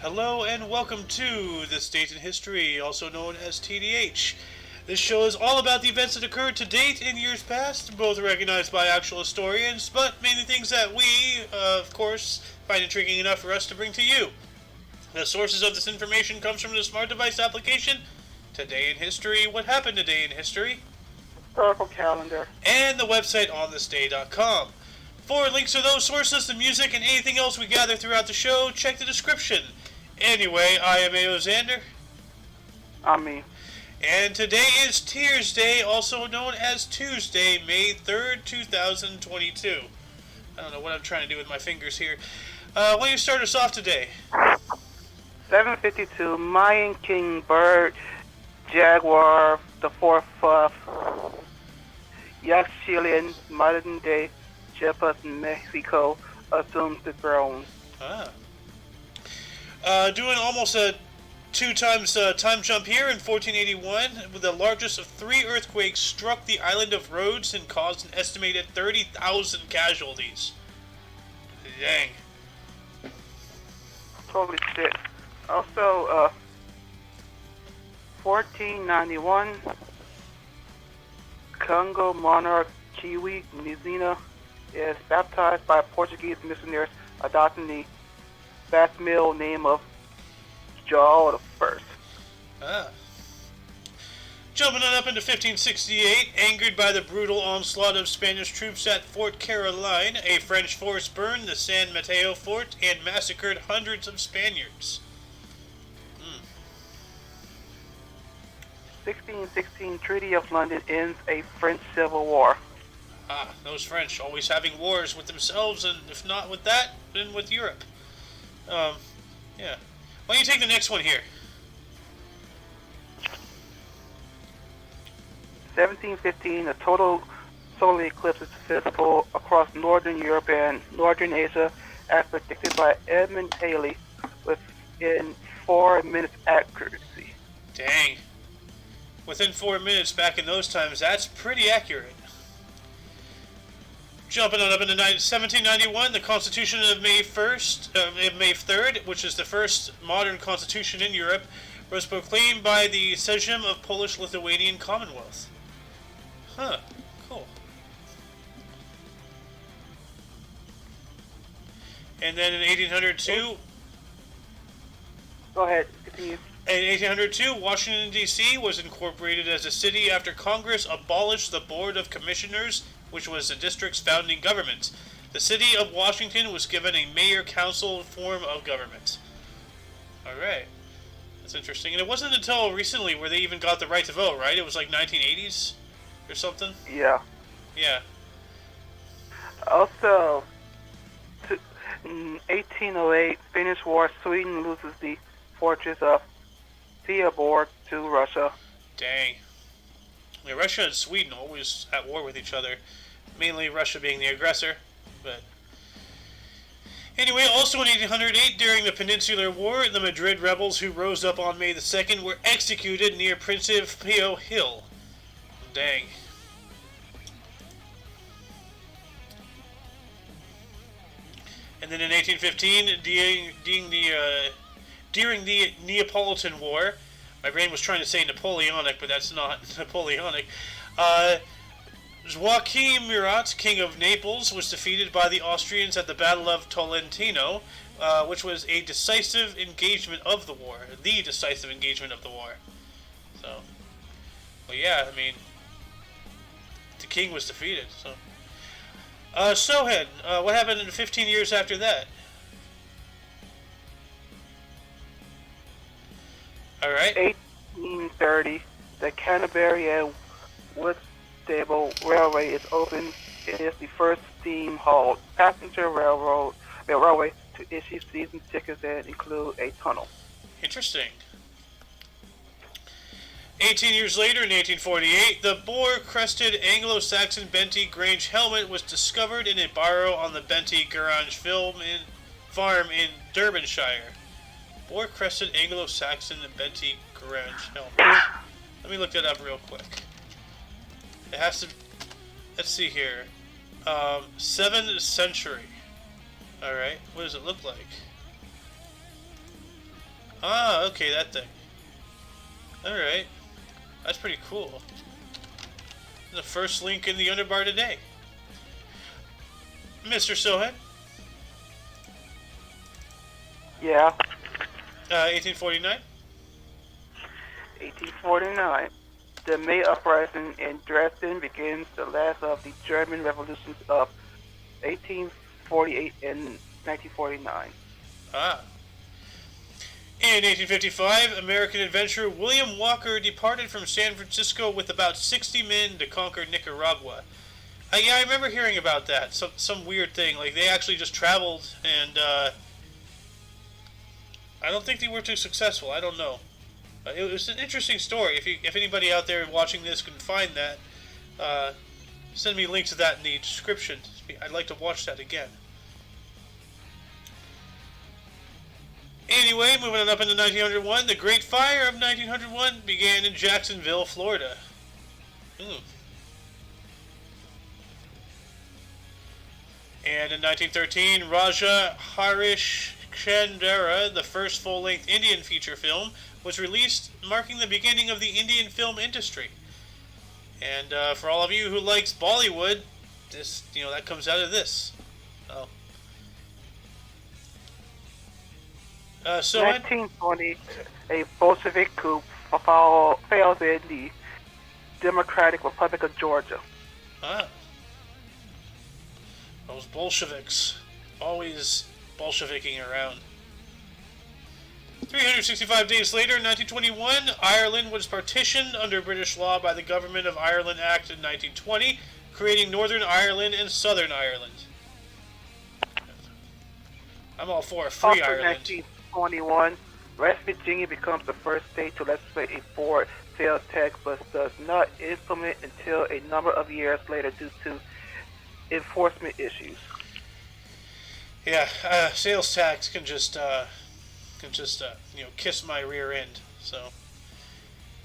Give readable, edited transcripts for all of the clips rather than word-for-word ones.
Hello and welcome to This Date in History, also known as TDH. This show is all about the events that occurred to date in years past, both recognized by actual historians, but mainly things that we, of course, find intriguing enough for us to bring to you. The sources of this information comes from the smart device application, Today in History, What Happened Today in History, Historical calendar, and the website onthisday.com. For links to those sources, the music, and anything else we gather throughout the show, check the description. Anyway, I am A.O. Xander, Omni. and today is Tears Day, also known as Tuesday, May 3rd, 2022. I don't know what I'm trying to do with my fingers here. Why don't you start us off today? 752, Mayan King Bird, Jaguar, the fourth Fuff, Yaxchilin, modern day Chiapas, Mexico, assumes the throne. Ah. Doing almost a two times time jump here in 1481, with the largest of three earthquakes struck the island of Rhodes and caused an estimated 30,000 casualties. Dang. Holy shit. Also, 1491, Congo monarch Kiwi Nizina is baptized by Portuguese missionaries adopting the Basmil name of Jarl the First. Ah. Jumping on up into 1568, angered by the brutal onslaught of Spanish troops at Fort Caroline, a French force burned the San Mateo fort and massacred hundreds of Spaniards. 1616 Treaty of London ends a French Civil War. Ah, those French always having wars with themselves, and if not with that, then with Europe. Yeah. Why don't you take the next one here? 1715 a total solar eclipse is visible across northern Europe and northern Asia as predicted by Edmund Halley within 4 minutes accuracy. Dang. Within 4 minutes back in those times, that's pretty accurate. Jumping on up into 1791, the Constitution of May 3rd, which is the first modern constitution in Europe, was proclaimed by the Sejm of Polish-Lithuanian Commonwealth. Huh, cool. And then in 1802... Go ahead, continue. In 1802, Washington, D.C. was incorporated as a city after Congress abolished the Board of Commissioners, which was the district's founding government. The city of Washington was given a mayor-council form of government. Alright. That's interesting. And it wasn't until recently where they even got the right to vote, right? It was like 1980s or something? Yeah. Yeah. Also, in 1808, Finnish War, Sweden loses the fortress of Theoborg to Russia. Dang. Yeah, Russia and Sweden always at war with each other. Mainly Russia being the aggressor. But anyway, also in 1808, during the Peninsular War, the Madrid rebels who rose up on May the 2nd were executed near Principe Pio Hill. Dang. And then in 1815, during the Neapolitan War, my brain was trying to say Napoleonic, but that's not Napoleonic. Joachim Murat, king of Naples, was defeated by the Austrians at the Battle of Tolentino, which was a decisive engagement of the war. The decisive engagement of the war. So, well, yeah, I mean, the king was defeated. So, Sohen, what happened in 15 years after that? All right. 1830, the Canterbury and Woodstable Railway is opened. It is the first steam-hauled passenger railway to issue season tickets that include a tunnel. Interesting. 18 years later, in 1848, the boar-crested Anglo-Saxon Benty Grange helmet was discovered in a barrow on the Benty Grange farm in Derbyshire. Boar-crested Anglo-Saxon Benty Grange helmet. Let me look that up real quick. It has to... Let's see here. 7th century. Alright, what does it look like? Ah, okay, that thing. Alright. That's pretty cool. The first link in the underbar today. Mr. Sohan, Yeah, 1849. 1849. The May Uprising in Dresden begins the last of the German revolutions of 1848 and 1949. Ah. In 1855, American adventurer William Walker departed from San Francisco with about 60 men to conquer Nicaragua. Yeah, I remember hearing about that. Some weird thing. Like, they actually just traveled, and I don't think they were too successful. I don't know. It was an interesting story. If anybody out there watching this can find that, send me links to that in the description. I'd like to watch that again. Anyway, moving on up into 1901, the Great Fire of 1901 began in Jacksonville, Florida. And in 1913, Raja Harishchandra, the first full-length Indian feature film, was released, marking the beginning of the Indian film industry. And for all of you who likes Bollywood, this that comes out of this. So 1920, a Bolshevik coup fails in the Democratic Republic of Georgia. Those Bolsheviks, always Bolsheviking around. 365 days later, in 1921, Ireland was partitioned under British law by the Government of Ireland Act in 1920, creating Northern Ireland and Southern Ireland. I'm all for a free Ireland. 1921, West Virginia becomes the first state to legislate a forward sales tax, but does not implement until a number of years later due to enforcement issues. Yeah, sales tax can just kiss my rear end. So,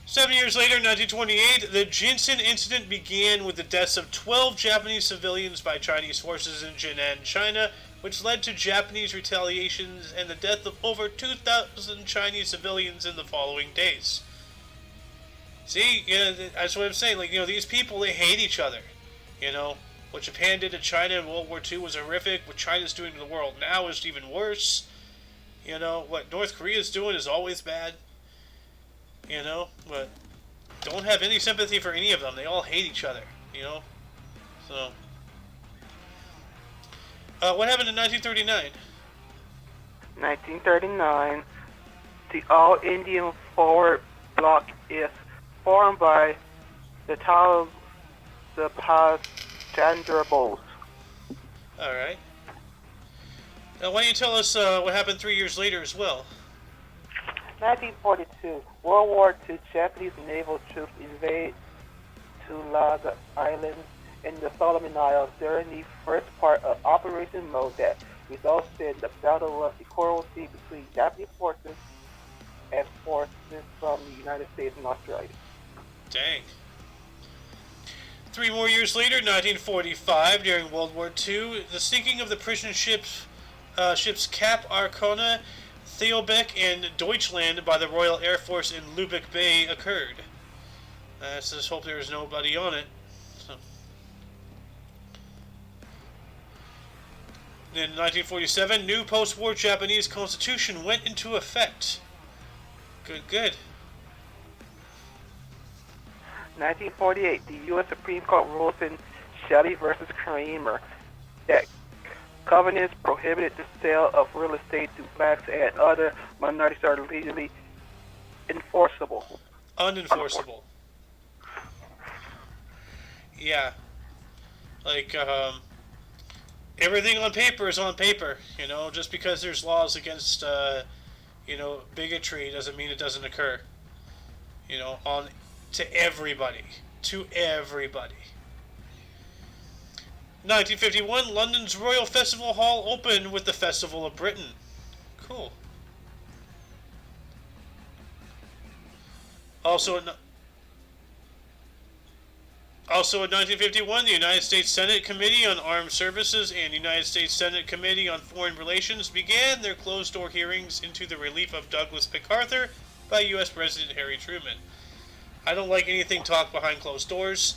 7 years later, 1928, the Jinsen incident began with the deaths of 12 Japanese civilians by Chinese forces in Jinan, China, which led to Japanese retaliations and the death of over 2,000 Chinese civilians in the following days. See, that's what I'm saying. Like, these people, they hate each other. What Japan did to China in World War II was horrific. What China's doing to the world now is even worse. What North Korea's doing is always bad. But don't have any sympathy for any of them. They all hate each other. So. What happened in 1939? 1939, the All-Indian Forward Bloc is formed by the Harishchandra Bose. Alright. Now, why don't you tell us what happened 3 years later as well? 1942, World War II, Japanese naval troops invade Tulaga Island in the Solomon Isles during the first part of Operation Mode that results in the Battle of the Coral Sea between Japanese forces and forces from the United States and Australia. Dang. 3 more years later, 1945, during World War II, the sinking of the prison ships Cap Arcona, Theobek, and Deutschland by the Royal Air Force in Lubeck Bay occurred. Let's just hope there was nobody on it. In 1947, new post-war Japanese constitution went into effect. Good. 1948, the U.S. Supreme Court rules in Shelley versus Kramer that covenants prohibited the sale of real estate to blacks and other minorities are legally enforceable. Unenforceable. Yeah. Like, everything on paper is on paper. Just because there's laws against, bigotry doesn't mean it doesn't occur. To everybody. 1951, London's Royal Festival Hall opened with the Festival of Britain. Cool. Also in Also in 1951, the United States Senate Committee on Armed Services and United States Senate Committee on Foreign Relations began their closed-door hearings into the relief of Douglas MacArthur by U.S. President Harry Truman. I don't like anything talked behind closed doors,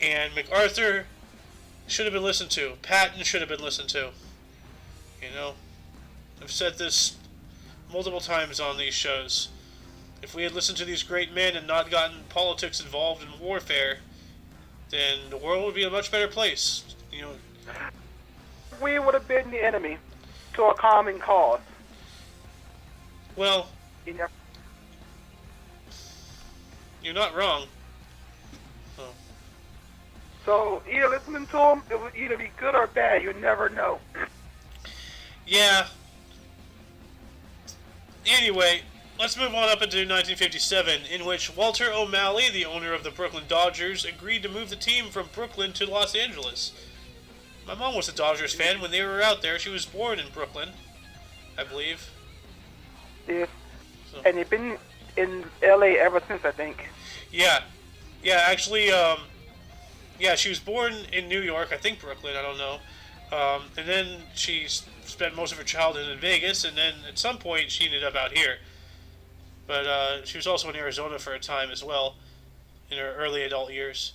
and MacArthur should have been listened to. Patton should have been listened to. You know, I've said this multiple times on these shows. If we had listened to these great men and not gotten politics involved in warfare, then the world would be a much better place. You know, we would have been the enemy to a common cause. Well, You know? you're not wrong. Oh. So either listening to them, it would either be good or bad. You never know. Yeah. Anyway, let's move on up into 1957, in which Walter O'Malley, the owner of the Brooklyn Dodgers, agreed to move the team from Brooklyn to Los Angeles. My mom was a Dodgers fan when they were out there. She was born in Brooklyn, I believe. Yeah. So. And they've been in L.A. ever since, I think. Yeah. Yeah, actually, yeah, she was born in New York, I think Brooklyn, I don't know. And then she spent most of her childhood in Vegas, and then at some point she ended up out here. But she was also in Arizona for a time as well, in her early adult years.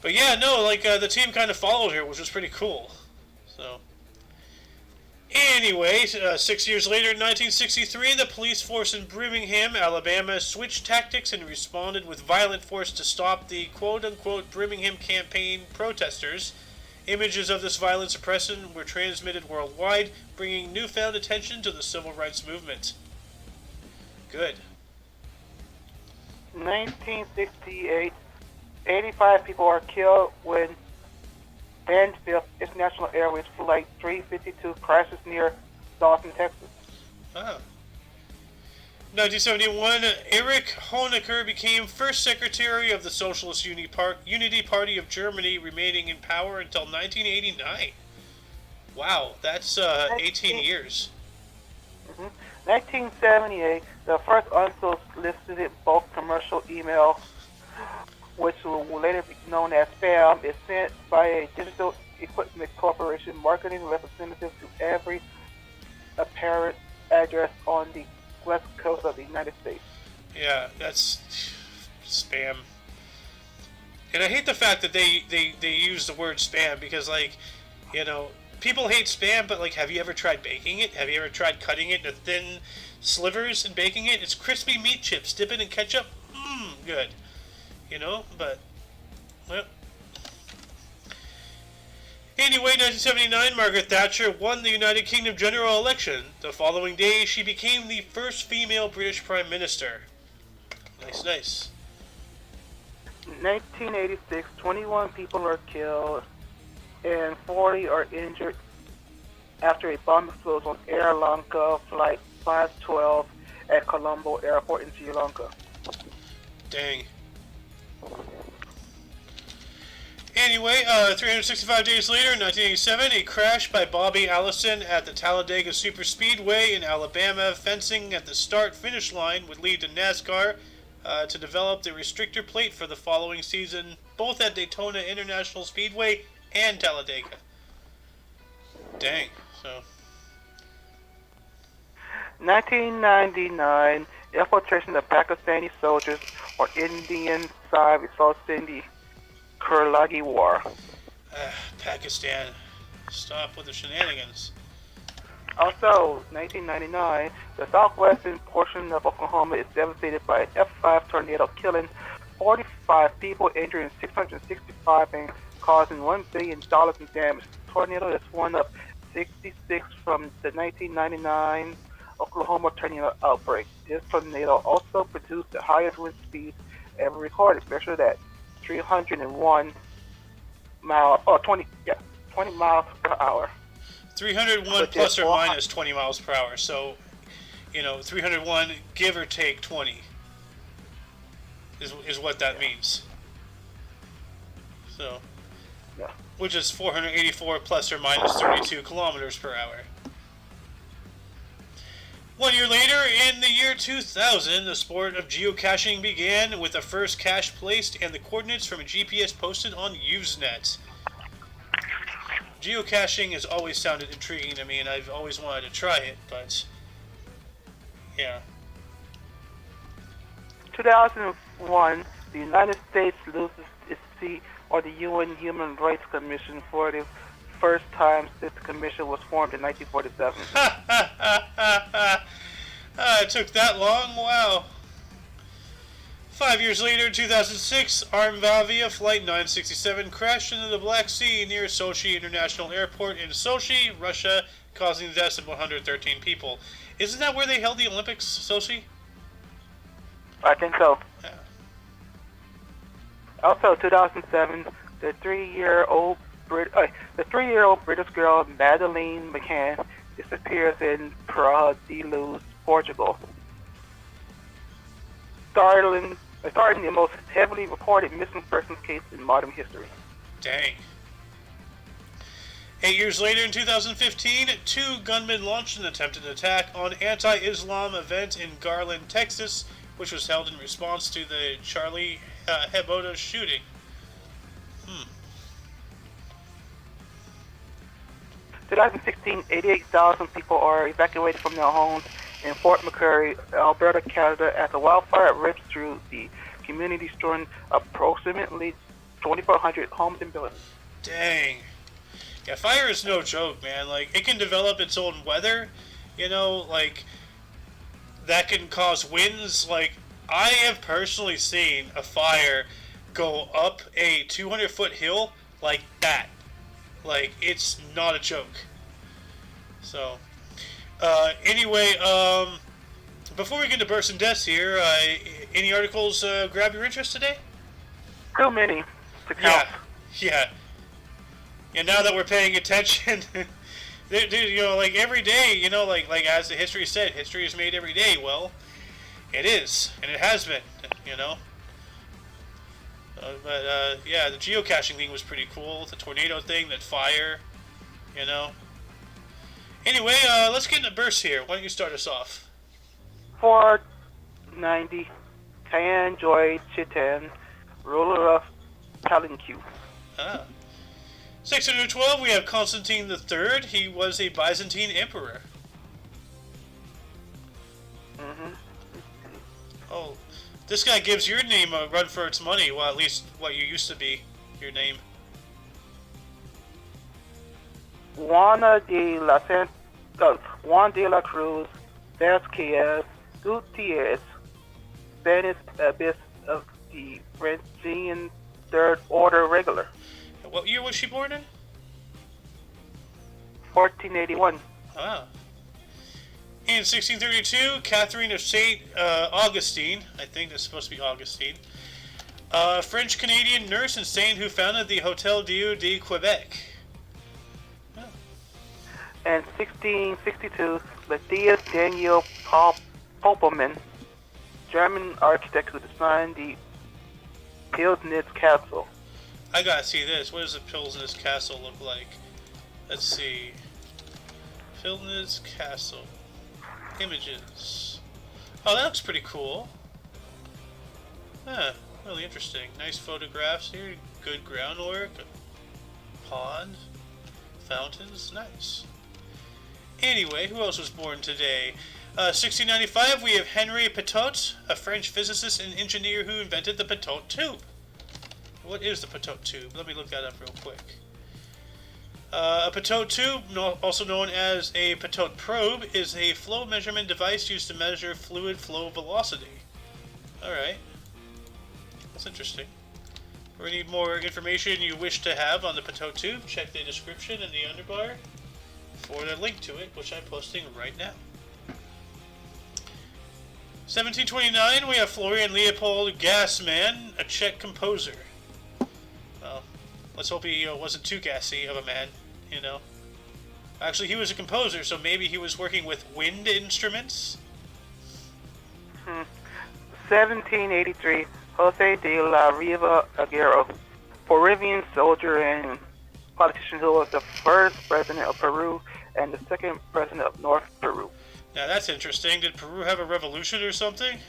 But yeah, no, like the team kind of followed her, which was pretty cool. So, anyway, 6 years later, in 1963, the police force in Birmingham, Alabama, switched tactics and responded with violent force to stop the quote-unquote Birmingham campaign protesters. Images of this violent suppression were transmitted worldwide, bringing newfound attention to the civil rights movement. Good. 1968, 85 people are killed when Danville International Airways Flight 352 crashes near Dawson, Texas. Ah. 1971, Erich Honecker became first secretary of the Socialist Unity Party of Germany, remaining in power until 1989. Wow, that's 18 years. 1978, the first unsolicited bulk commercial email, which will later be known as spam, is sent by a digital equipment corporation marketing representative to every apparent address on the west coast of the United States. Yeah, that's spam. And I hate the fact that they use the word spam because, like, you know, people hate spam, but, like, have you ever tried baking it? Have you ever tried cutting it into thin slivers and baking it? It's crispy meat chips. Dip it in ketchup. Good. You know, but, well. Anyway, 1979, Margaret Thatcher won the United Kingdom general election. The following day, she became the first female British Prime Minister. Nice, nice. 1986, 21 people are killed and 40 are injured after a bomb explodes on Air Lanka Flight 512 at Colombo Airport in Sri Lanka. Dang. Anyway, 365 days later, in 1987, a crash by Bobby Allison at the Talladega Superspeedway in Alabama. Fencing at the start-finish line would lead to NASCAR to develop the restrictor plate for the following season, both at Daytona International Speedway and Talladega. Dang, so... 1999, infiltration of Pakistani soldiers on Indian side results in the Kargil War. Pakistan. Stop with the shenanigans. Also, 1999, the southwestern portion of Oklahoma is devastated by an F5 tornado, killing 45 people, injuring 665, and causing $1 billion in damage. The tornado is one of 66 from the 1999 Oklahoma tornado outbreak. This tornado also produced the highest wind speed ever recorded, measured at 301 miles, or 20 miles per hour. 301 plus or minus 20 miles per hour. So, you know, 301 give or take 20 is what that means. So, which is 484 plus or minus 32 kilometers per hour. 1 year later, in the year 2000, the sport of geocaching began with the first cache placed and the coordinates from a GPS posted on Usenet. Geocaching has always sounded intriguing to me, and I've always wanted to try it, but yeah. 2001, the United States loses its seat on the UN Human Rights Commission for the first time since the commission was formed in 1947. It took that long? Wow. 5 years later, in 2006, Armavia Flight 967 crashed into the Black Sea near Sochi International Airport in Sochi, Russia, causing the deaths of 113 people. Isn't that where they held the Olympics, Sochi? I think so. Yeah. Also, 2007, the three-year-old British girl Madeleine McCann disappears in Praia de Luz, Portugal, starting the most heavily reported missing persons case in modern history. Dang. 8 years later, in 2015, 2 gunmen launched an attempted attack on anti-Islam event in Garland, Texas, which was held in response to the Charlie Hebdo shooting. 2016, 88,000 people are evacuated from their homes in Fort McMurray, Alberta, Canada, as a wildfire rips through the community, destroying approximately 2,400 homes and buildings. Dang. Yeah, fire is no joke, man. Like, it can develop its own weather, you know, like, that can cause winds. Like, I have personally seen a fire go up a 200-foot hill like that. Like, it's not a joke. So, anyway, before we get to bursts and deaths here, any articles grab your interest today? Too many to count. Yeah. And now that we're paying attention, you know, like every day, you know, like as the history said, history is made every day. Well, it is, and it has been, you know. But yeah, the geocaching thing was pretty cool. The tornado thing, that fire, you know. Anyway, let's get into bursts here. Why don't you start us off? 490, Cayenne Joy Chitan, ruler of Palanque. 612, we have Constantine III. He was a Byzantine emperor. Oh, this guy gives your name a run for its money. Well, at least what you used to be, your name. Juan de la Cruz Vasquez Gutierrez, Spanish Abbess of the Franciscan Third Order Regular. What year was she born in? 1481. Ah. In 1632, Catherine of St. Augustine, I think that's supposed to be Augustine, a French-Canadian nurse and saint who founded the Hotel Dieu de Quebec. Oh. And 1662, Matthias Daniel Popelman, German architect who designed the Pillsnitz Castle. I gotta see this. What does the Pillsnitz Castle look like? Let's see. Pillsnitz Castle. Images. Oh, that looks pretty cool. Huh, really interesting. Nice photographs here. Good groundwork. A pond. Fountains. Nice. Anyway, who else was born today? 1695, we have Henri Pitot, a French physicist and engineer who invented the Pitot tube. What is the Pitot tube? Let me look that up real quick. A Pitot tube, also known as a Pitot probe, is a flow measurement device used to measure fluid flow velocity. Alright. That's interesting. For any more information you wish to have on the Pitot tube, check the description in the underbar for the link to it, which I'm posting right now. 1729, we have Florian Leopold Gassman, a Czech composer. Well, let's hope he wasn't too gassy of a man, you know. Actually, he was a composer, so maybe he was working with wind instruments. 1783, Jose de la Riva Aguero, Peruvian soldier and politician who was the first president of Peru and the second president of North Peru. Now that's interesting. Did Peru have a revolution or something?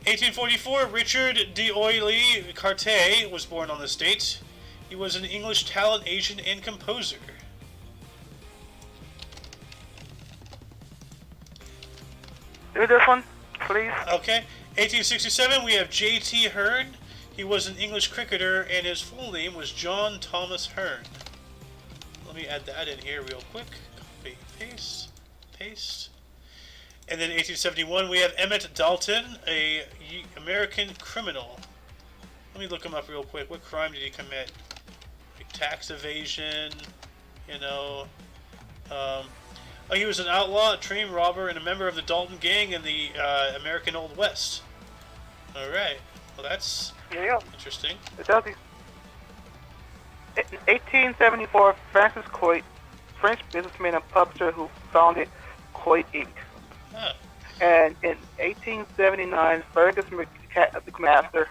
1844, Richard d'Oyly Cartier was born on this date. He was an English talent agent and composer. Do this one, please. Okay. 1867, we have J.T. Hearn. He was an English cricketer, and his full name was John Thomas Hearn. Let me add that in here real quick. Copy, paste, paste. And then 1871, we have Emmett Dalton, a American criminal. Let me look him up real quick. What crime did he commit? Like tax evasion, you know. He was an outlaw, a train robber, and a member of the Dalton Gang in the American Old West. Alright. Well, that's interesting. It does. In 1874, Francis Coit, French businessman and publisher who founded Coit Inc. Huh. And in 1879, Fergus McMaster,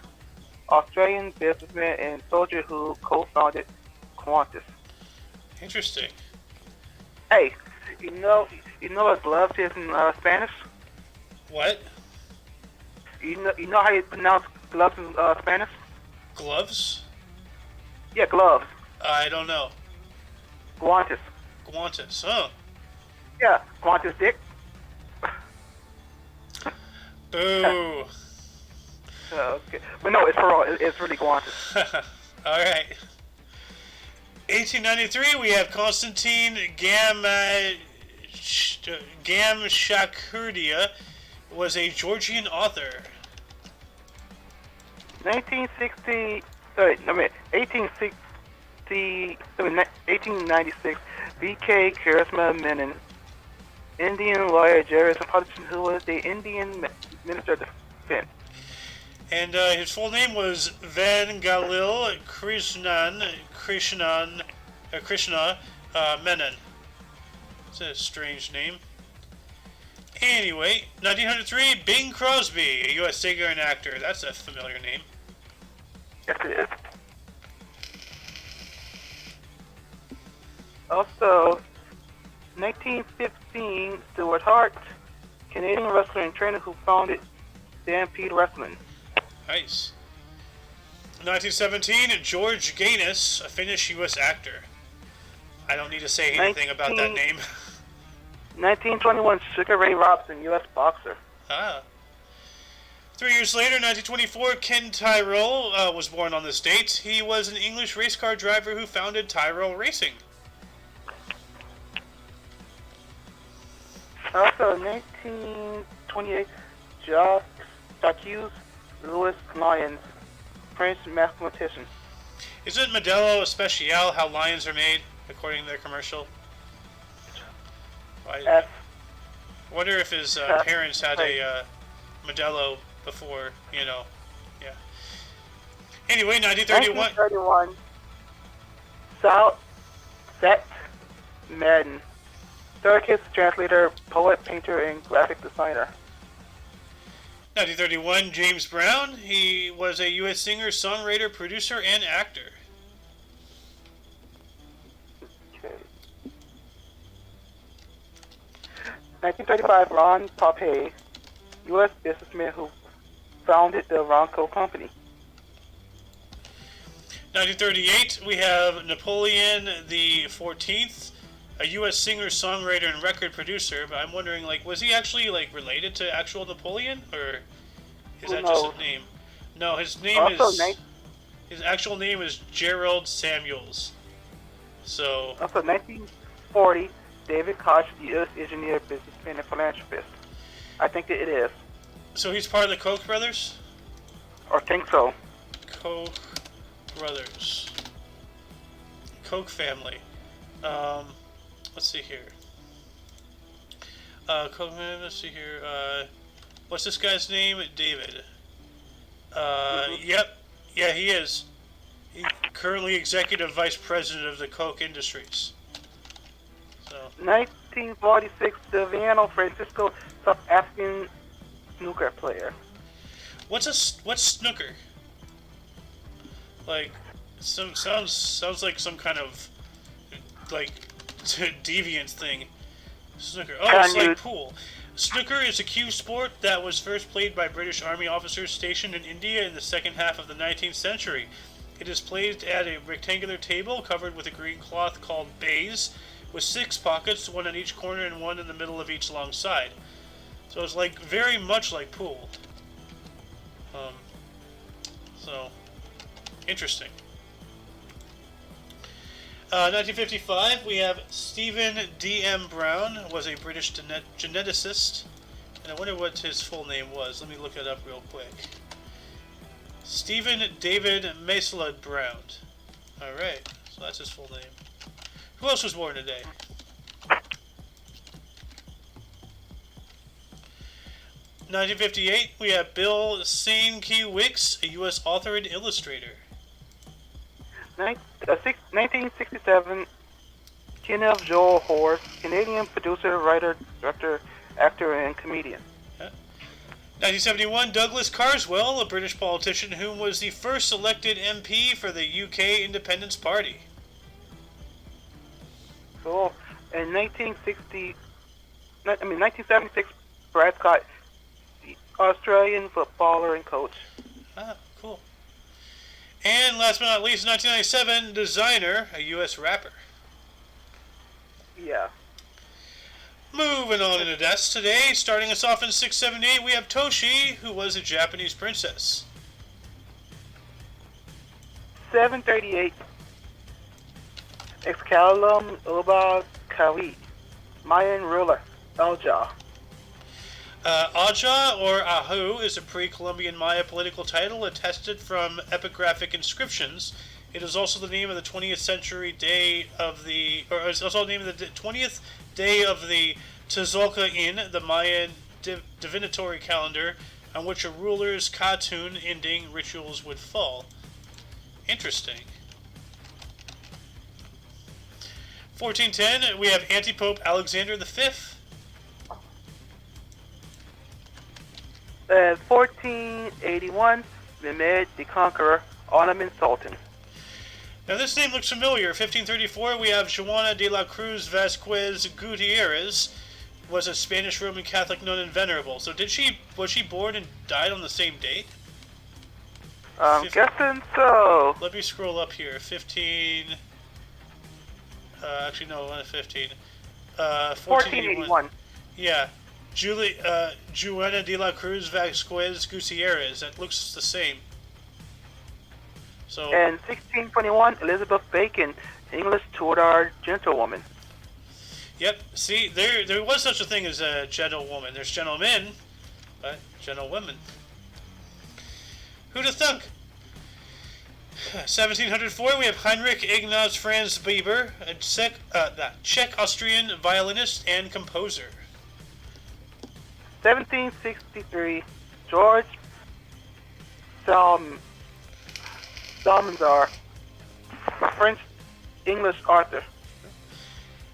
Australian businessman and soldier who co-founded Qantas. Interesting. Hey, you know what gloves is in Spanish? What? You know how you pronounce gloves in Spanish? Gloves? Yeah, gloves. I don't know. Guantes. Guantes. Oh. Yeah, Guantes dick. Boo. Okay. But no, it's for all. It's really Guantes. Alright. 1893, we have Constantine Gamshakurdia, was a Georgian author. 1896, B.K. Charisma Menon, Indian lawyer Jerry Hudson, who was the Indian Minister of Defense. And his full name was Vangalil Krishna Menon. It's a strange name. Anyway, 1903, Bing Crosby, a U.S. singer and actor. That's a familiar name. Yes, it is. Also, 1915, Stuart Hart, Canadian wrestler and trainer who founded Stampede Wrestling. Nice. 1917, George Gaines, a Finnish U.S. actor. I don't need to say anything about that name. 1921, Sugar Ray Robinson, U.S. boxer. Ah. 3 years later, 1924, Ken Tyrrell was born on this date. He was an English race car driver who founded Tyrrell Racing. Also, 1928, Jacques Louis Lyons, French mathematician. Isn't Modelo Especial how lions are made, according to their commercial? I wonder if his parents had a Modelo before, you know. Yeah. Anyway, 1931. 1931, Seth Madden, circus translator, poet, painter, and graphic designer. 1931, James Brown. He was a U.S. singer, songwriter, producer, and actor. Okay. 1935, Ron Pompey, U.S. businessman who founded the Ronco Company. 1938, we have Napoleon the 14th, a U.S. singer, songwriter, and record producer. But I'm wondering, like, was he actually related to actual Napoleon, or is that just his name? No, his name his actual name is Gerald Samuels. So. Also, 1940, David Koch, U.S. engineer, businessman, and philanthropist. I think that it is. So he's part of the Koch brothers? Or think so. Koch brothers. Koch family. Let's see here. Let's see here. What's this guy's name? David. Yep. Yeah, he is. He's currently executive vice president of the Koch Industries. So. 1946, Silviano Francisco, South African snooker player. What's snooker? Like, sounds like some kind of deviant thing. Snooker. Oh, Can it's you- like pool. Snooker is a cue sport that was first played by British Army officers stationed in India in the second half of the 19th century. It is played at a rectangular table covered with a green cloth called baize, with 6 pockets, 1 on each corner and 1 in the middle of each long side. So it's like very much like pool. So interesting. 1955, we have Stephen D.M. Brown, was a British geneticist, and I wonder what his full name was. Let me look it up real quick. Stephen David Maselud Brown. Alright, so that's his full name. Who else was born today? 1958, we have Bill Sienkiewicz, a U.S. author and illustrator. 1967, Kenneth Joel Horst, Canadian producer, writer, director, actor, and comedian. 1971, Douglas Carswell, a British politician who was the first elected MP for the UK Independence Party. Cool. In 1976, Brad Scott, the Australian footballer and coach. Ah, cool. And last but not least, 1997, Designer, a U.S. rapper. Yeah. Moving on into deaths today, starting us off in 678, we have Toshi, who was a Japanese princess. 738, Excalibur Uba Kawi, Mayan ruler, Elja. Aja, or Ahu, is a pre-Columbian Maya political title attested from epigraphic inscriptions. It is also the name of the 20th century day of the, or it's also the name of the 20th day of the Tzolk'in, the Mayan divinatory calendar, on which a ruler's Katun ending rituals would fall. Interesting. 1410, we have Antipope Alexander V. 1481, Mehmed the Conqueror, Ottoman Sultan. Now this name looks familiar. 1534, we have Juana de la Cruz Vasquez Gutierrez, was a Spanish Roman Catholic nun and venerable. So was she born and died on the same date? I'm guessing so. Let me scroll up here. 15. Actually, no, not 15. 1481. Yeah. Juana de la Cruz Vasquez Gutierrez. That looks the same. So. And 1621, Elizabeth Bacon, English Tudor gentlewoman. Yep. See, there was such a thing as a gentlewoman. There's gentlemen, but gentlewomen. Who'd have thunk? 1704, we have Heinrich Ignaz Franz Bieber, a Czech-Austrian violinist and composer. 1763, George Salmanzar, a French-English author.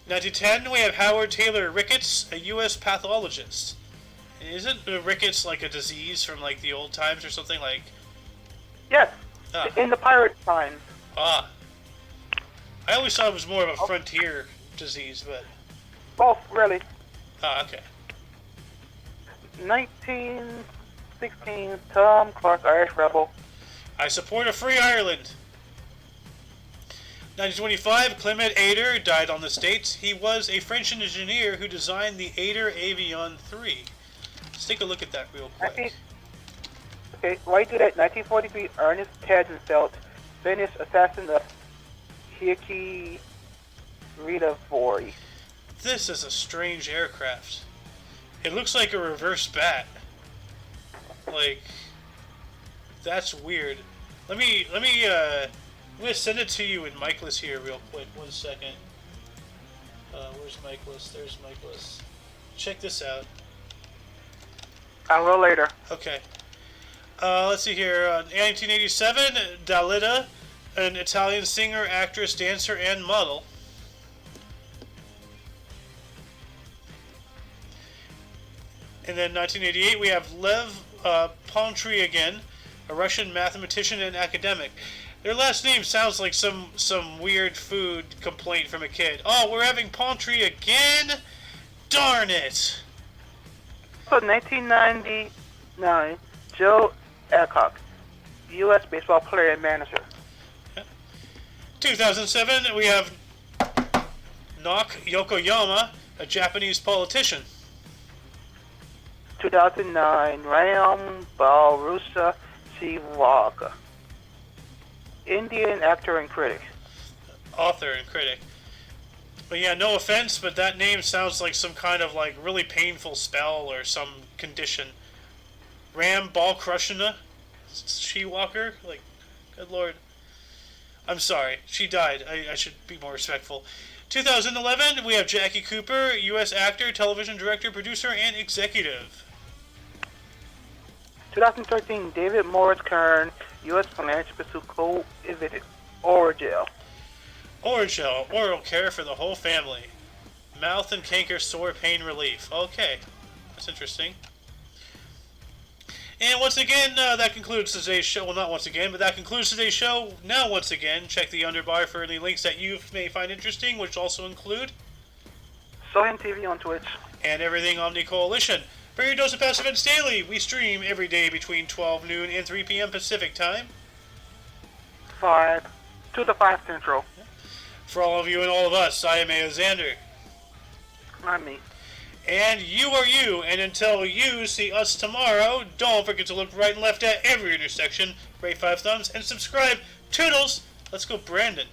1910, we have Howard Taylor Ricketts, a U.S. pathologist. Isn't rickets like a disease from like the old times or something like? Yes, Ah. in the pirate times. Ah. I always thought it was more of a frontier disease, but. Both, really. Ah, okay. 1916, Tom Clark, Irish rebel. I support a free Ireland. 1925, Clement Ader died on the States. He was a French engineer who designed the Ader Avion 3. Let's take a look at that real quick. Okay, why do that? 1943, Ernest Tannenfeld, Finnish assassin of Heikki Ridavori. This is a strange aircraft. It looks like a reverse bat. Like, that's weird. Let me I'm gonna send it to you in Michaelis here real quick. 1 second. Where's Michaelis? There's Michaelis. Check this out. I will later. Okay. Let's see here. 1987, Dalida, an Italian singer, actress, dancer, and model. And then 1988, we have Lev Pontryagin, a Russian mathematician and academic. Their last name sounds like some weird food complaint from a kid. Oh, we're having poultry again? Darn it! So 1999, Joe Alcock, U.S. baseball player and manager. 2007, we have Nok Yokoyama, a Japanese politician. 2009, Ram Balrusa Sivaga, Indian actor and critic. Author and critic. But yeah, no offense, but that name sounds like some kind of like really painful spell or some condition. Ram Balkrishna She-Walker? Like, good lord. I'm sorry, she died. I should be more respectful. 2011, we have Jackie Cooper, U.S. actor, television director, producer, and executive. 2013, David Morris Kern, U.S. financial pursuit co-executive, Oragel. Oragel, oral care for the whole family. Mouth and canker sore pain relief. Okay, that's interesting. And once again, that concludes today's show. Well, not once again, but that concludes today's show. Now, once again, check the underbar for any links that you may find interesting, which also include Sohan TV on Twitch. And everything Omni Coalition. For your dose of passive events daily, we stream every day between 12 noon and 3 p.m. Pacific time. 2 to 5 Central. For all of you and all of us, I am Alexander. Not me. And you are you, and until you see us tomorrow, don't forget to look right and left at every intersection, rate 5 thumbs, and subscribe. Toodles! Let's go, Brandon.